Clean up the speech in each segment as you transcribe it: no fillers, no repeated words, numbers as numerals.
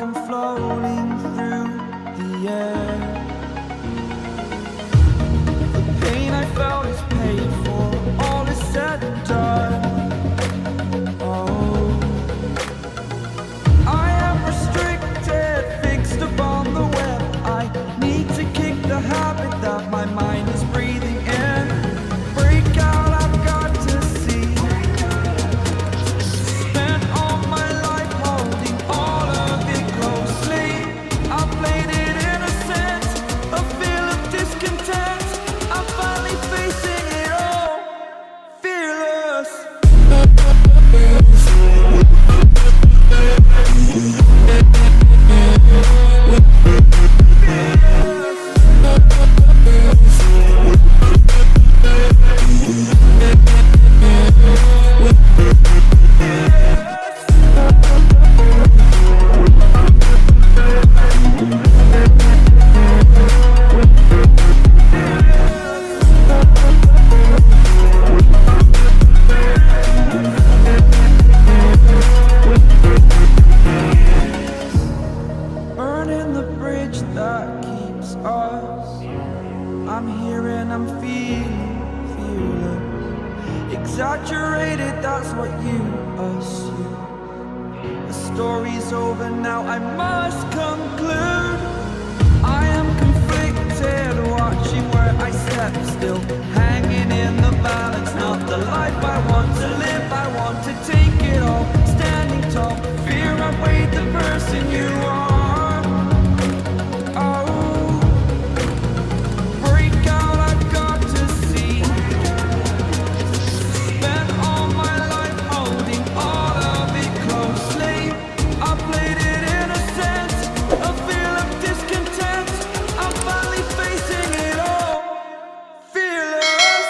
I'm floating through the air. The pain I felt is paid for, all is said and done. Oh, I am restricted, fixed upon the web. I need to kick the habit that my mind is breathing in. Break out, I've got to see. Spent all my life holding all of it closely. I played it innocent, a feel of discontent. I'm finally facing it all, fearless. Burning the bridge that keeps us. I'm here and I'm feeling fearless. Exaggerated, that's what you assume. The story's over now, I must conclude. I am conflicted, watching where I step still, hanging in the balance. Not the life I want to live, I want to take it all. Standing tall, fear outweighed the person you are. Facing it all, fearless.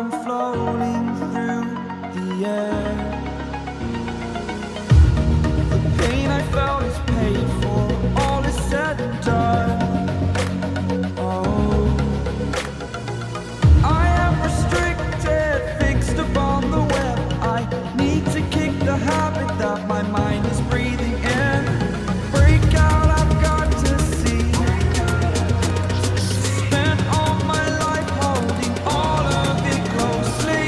I'm floating through the air. The pain I felt is paid for, all is said and done. Oh, I am restricted, fixed upon the web. I need to kick the habit that my mind is breathing in. Break out, I've got to see. Spent all my life holding all of it closely.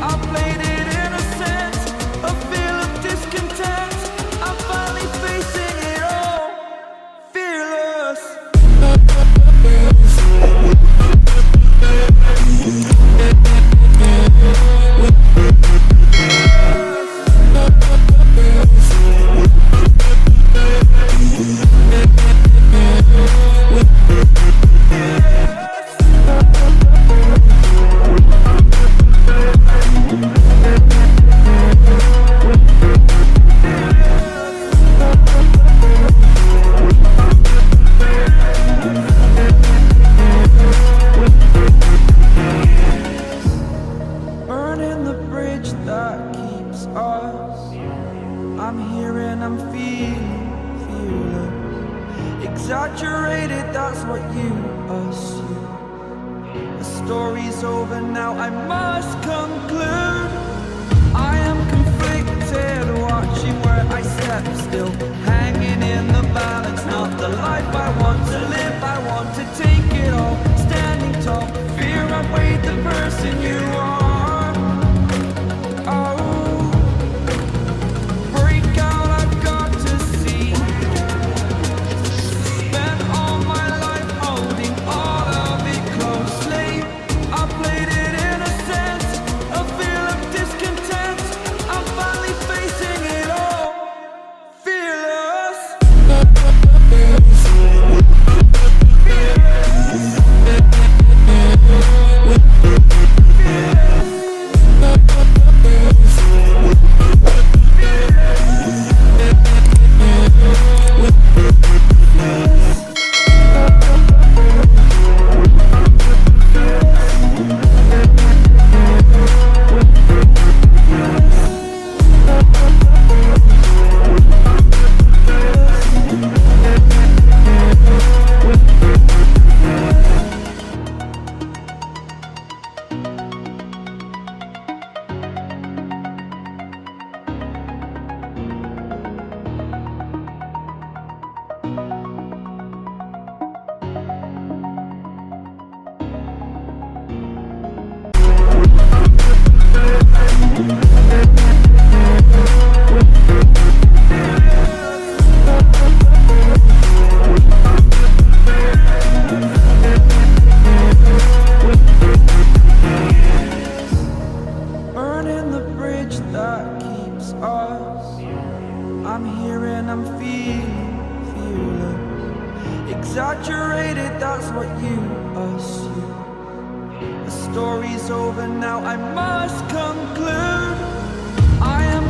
I played it innocent, a feel of discontent. I'm finally facing it all, fearless. Burning the bridge that keeps us. I'm here and I'm feeling fearless. Exaggerated, that's what you assume. The story's over now, I must conclude. I am conflicted, watching where I step still, hanging in the balance. Not the life I want to live, I want to take it all. Standing tall, fear outweighed the person you are. Burning the bridge that keeps us. I'm here and I'm feeling fearless. Exaggerated, that's what you assume. The story's over now, I must conclude. I am